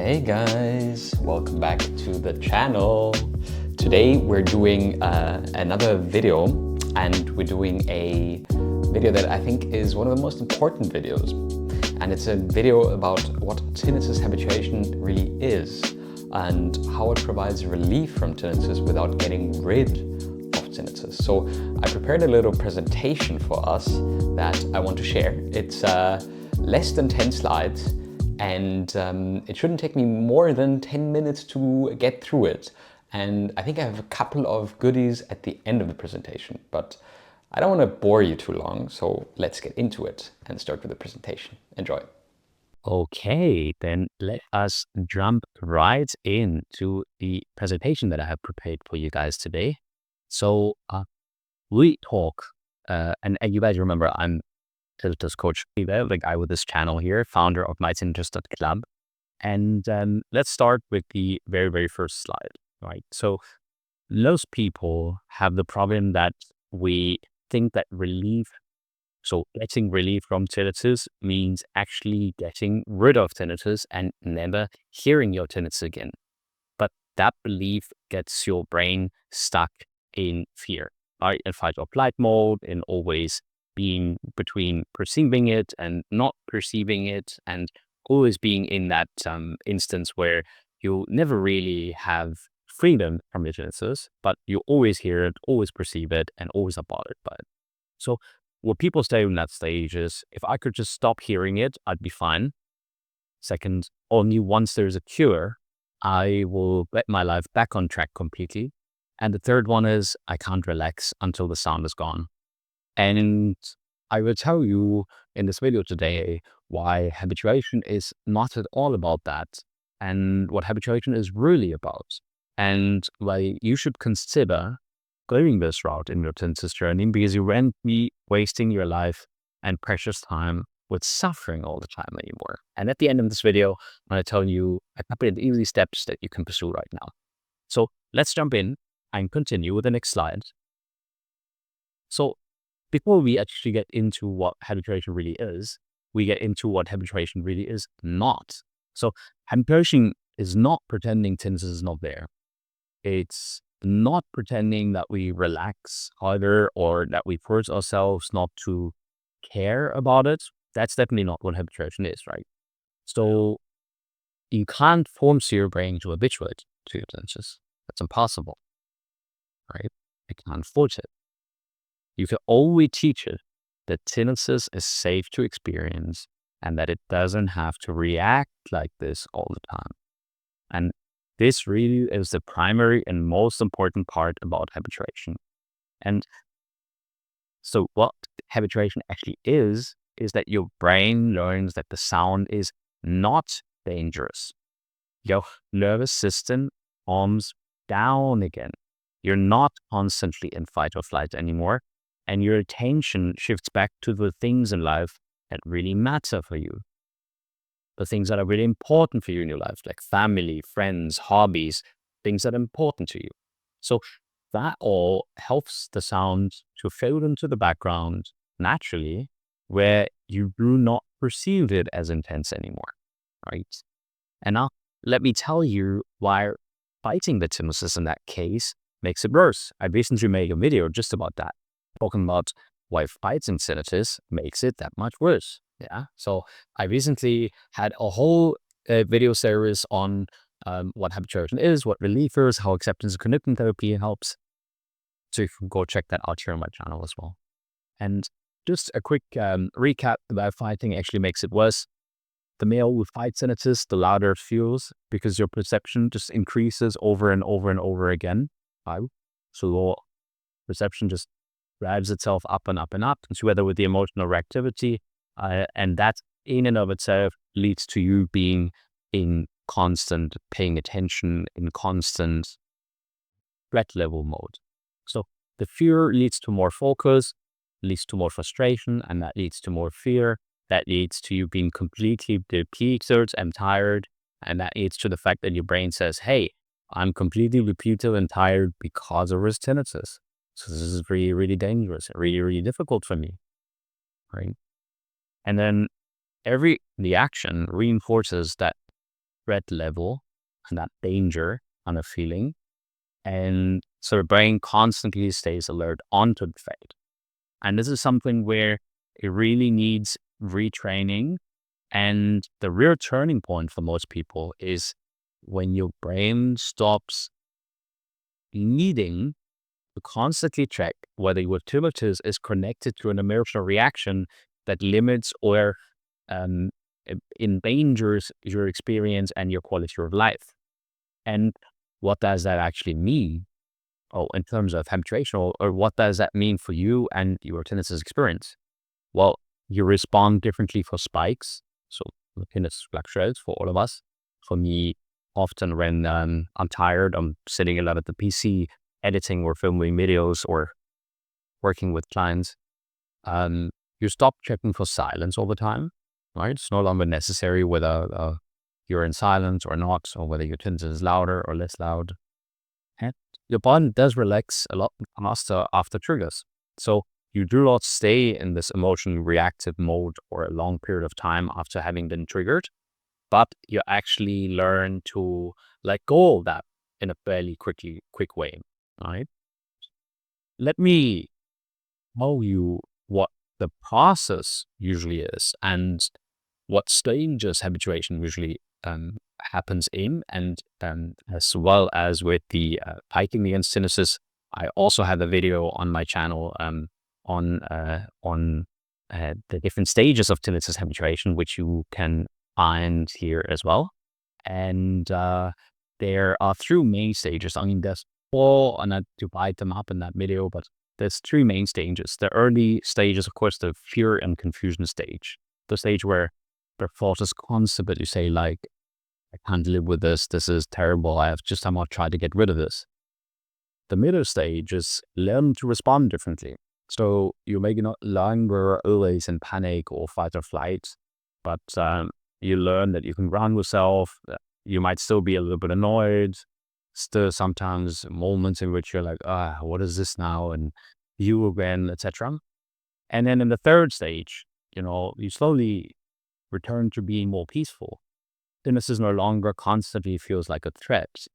Hey guys, welcome back to the channel. Today we're doing another video, and we're doing a video that I think is one of the most important videos. And it's a video about what tinnitus habituation really is and how it provides relief from tinnitus without getting rid of tinnitus. So I prepared a little presentation for us that I want to share. It's less than 10 slides. And it shouldn't take me more than 10 minutes to get through it. And I think I have a couple of goodies at the end of the presentation, but I don't want to bore you too long, so let's get into it and start with the presentation. Enjoy. Okay, then let us jump right into the presentation that I have prepared for you guys today. So we talk, and you guys remember I'm Tinnitus Coach, the guy with this channel here, founder of MyTinnitus.Club. And let's start with the very, very first slide, right? So most people have the problem that we think that getting relief from tinnitus means actually getting rid of tinnitus and never hearing your tinnitus again. But that belief gets your brain stuck in fear, right? In fight or flight mode, in always being between perceiving it and not perceiving it, and always being in that instance where you never really have freedom from your tinnitus, but you always hear it, always perceive it, and always are bothered by it. So what people say in that stage is, if I could just stop hearing it, I'd be fine. Second, only once there's a cure, I will get my life back on track completely. And the third one is, I can't relax until the sound is gone. And I will tell you in this video today why habituation is not at all about that, and what habituation is really about, and why you should consider going this route in your tinnitus journey, because you won't be wasting your life and precious time with suffering all the time anymore. And at the end of this video, I'm going to tell you a couple of easy steps that you can pursue right now. So let's jump in and continue with the next slide. So before we actually get into what habituation really is, we get into what habituation really is not. So habituation is not pretending tinnitus is not there. It's not pretending that we relax either, or that we force ourselves not to care about it. That's definitely not what habituation is, right? So you can't force your brain to habituate to your tinnitus. That's impossible, right? You can't force it. You can always teach it that tinnitus is safe to experience and that it doesn't have to react like this all the time. And this really is the primary and most important part about habituation. And so what habituation actually is that your brain learns that the sound is not dangerous. Your nervous system calms down again. You're not constantly in fight or flight anymore, and your attention shifts back to the things in life that really matter for you. The things that are really important for you in your life, like family, friends, hobbies, things that are important to you. So that all helps the sound to fade into the background naturally, where you do not perceive it as intense anymore, right? And now let me tell you why fighting the tinnitus in that case makes it worse. I recently made a video just about that, talking about why fighting tinnitus makes it that much worse. Yeah. So I recently had a whole video series on what habituation is, what relief is, how acceptance and commitment therapy helps. So you can go check that out here on my channel as well. And just a quick recap about fighting actually makes it worse. The more you fight tinnitus, the louder it feels, because your perception just increases over and over and over again. Right? So your perception just drives itself up and up and up, together with the emotional reactivity. And that in and of itself leads to you being in constant paying attention, in constant threat level mode. So the fear leads to more focus, leads to more frustration, and that leads to more fear. That leads to you being completely depleted and tired. And that leads to the fact that your brain says, hey, I'm completely depleted and tired because of this tinnitus. So this is really, really dangerous, really, really difficult for me, right? And then every reaction reinforces that threat level and that danger kind of feeling. And so the brain constantly stays alert onto the threat. And this is something where it really needs retraining. And the real turning point for most people is when your brain stops needing to constantly check whether your tinnitus is connected to an emotional reaction that limits or um, endangers your experience and your quality of life. And what does that actually mean? Oh, in terms of habituation, or what does that mean for you and your tinnitus experience? Well, you respond differently for spikes. So the tinnitus fluctuates for all of us. For me, often when I'm tired, I'm sitting a lot at the PC, editing or filming videos or working with clients. You stop checking for silence all the time, right? It's no longer necessary whether you're in silence or not, or whether your tinnitus is louder or less loud. And your body does relax a lot faster after triggers. So you do not stay in this emotion reactive mode for a long period of time after having been triggered, but you actually learn to let go of that in a fairly quick way, right? Let me tell you what the process usually is and what stages habituation usually happens in, and as well as with the hiking against tinnitus. I also have a video on my channel on the different stages of tinnitus habituation, which you can find here as well. And there are three main stages. I mean, there's four, and I divide them up in that video, but there's three main stages. The early stage is, of course, the fear and confusion stage, the stage where the thought is constant, but you say, like, I can't live with this. This is terrible. I have just somehow tried to get rid of this. The middle stage is learn to respond differently. So you may not longer always in panic or fight or flight, but you learn that you can ground yourself. You might still be a little bit annoyed. Still sometimes moments in which you're like, what is this now? And you again, etc. And then in the third stage, you slowly return to being more peaceful. This is no longer constantly feels like a threat,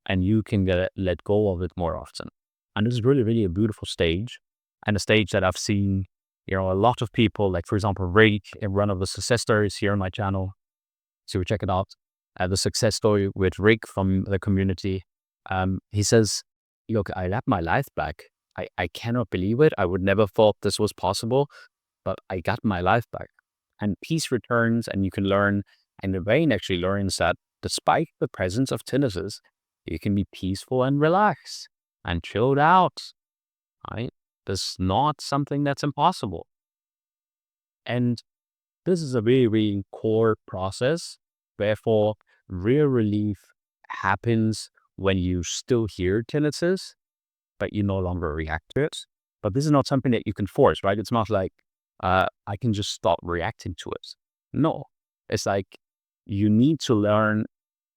and you can let go of it more often. And this is really, really a beautiful stage, and a stage that I've seen, a lot of people, like, for example, Rick, in one of the success stories here on my channel. So check it out. The success story with Rick from the community. He says, look, I got my life back. I cannot believe it. I would never thought this was possible, but I got my life back. And peace returns, and you can learn, and the brain actually learns that despite the presence of tinnitus, you can be peaceful and relaxed and chilled out, right? This is not something that's impossible. And this is a very, very core process. Therefore, real relief happens when you still hear tinnitus, but you no longer react to it. But this is not something that you can force, right? It's not like I can just stop reacting to it. No, it's like you need to learn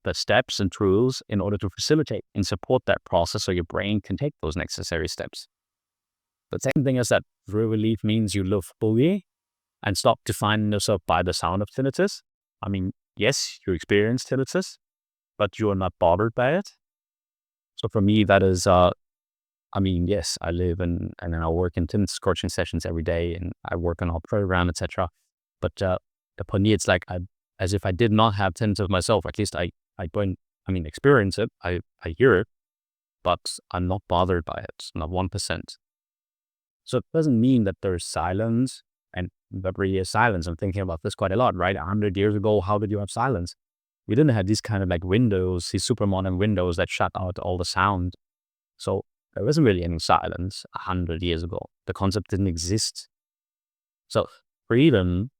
the steps and tools in order to facilitate and support that process so your brain can take those necessary steps. The second thing is that real relief means you live fully and stop defining yourself by the sound of tinnitus. I mean, yes, you experience tinnitus, but you are not bothered by it. So for me, that is, yes, I live and I work in tinnitus coaching sessions every day, and I work on our program, etc. But for me, it's like as if I did not have tinnitus myself. At least I don't, experience it. I hear it, but I'm not bothered by it, not 1%. So it doesn't mean that there's silence, and there really is silence. I'm thinking about this quite a lot, right? 100 years ago, how did you have silence? We didn't have these kind of like windows, these super modern windows that shut out all the sound. So there wasn't really any silence 100 years ago. The concept didn't exist. So freedom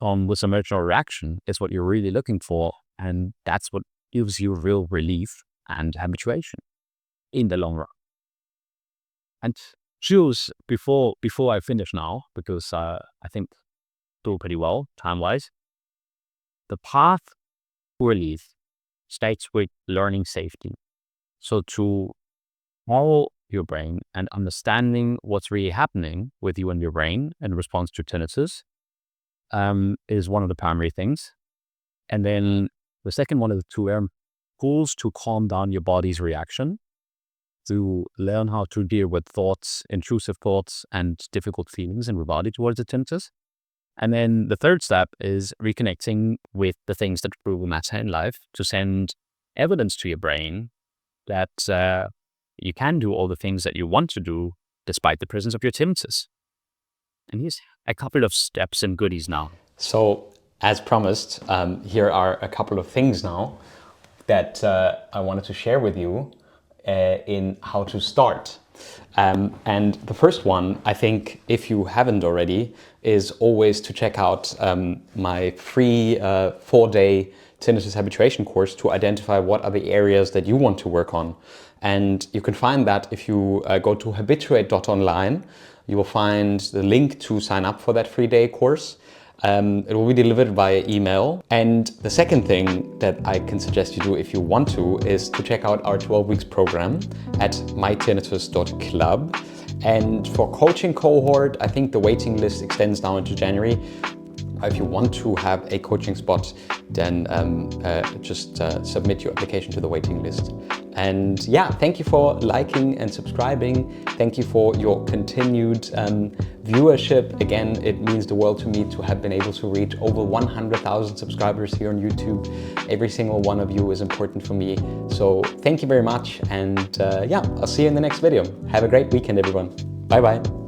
with emotional reaction is what you're really looking for. And that's what gives you real relief and habituation in the long run. And choose before I finish now, because I think do pretty well time-wise. The path to relief starts with learning safety. So to follow your brain and understanding what's really happening with you and your brain in response to tinnitus is one of the primary things. And then The second one is to learn tools to calm down your body's reaction, to learn how to deal with thoughts, intrusive thoughts, and difficult feelings in your body towards the tinnitus. And then the third step is reconnecting with the things that truly matter in life, to send evidence to your brain that you can do all the things that you want to do despite the presence of your tinnitus. And here's a couple of steps and goodies now. So, as promised, here are a couple of things now that I wanted to share with you in how to start. And the first one, I think, if you haven't already, is always to check out my free 4-day Tinnitus Habituation course to identify what are the areas that you want to work on. And you can find that if you go to habituate.online. You will find the link to sign up for that 3-day course. It will be delivered via email. And the second thing that I can suggest you do if you want to is to check out our 12 weeks program at MyTinnitus.Club. And for coaching cohort, I think the waiting list extends now into January. If you want to have a coaching spot, then just submit your application to the waiting list. And yeah, thank you for liking and subscribing. Thank you for your continued viewership. Again, it means the world to me to have been able to reach over 100,000 subscribers here on YouTube. Every single one of you is important for me. So thank you very much. And yeah, I'll see you in the next video. Have a great weekend, everyone. Bye-bye.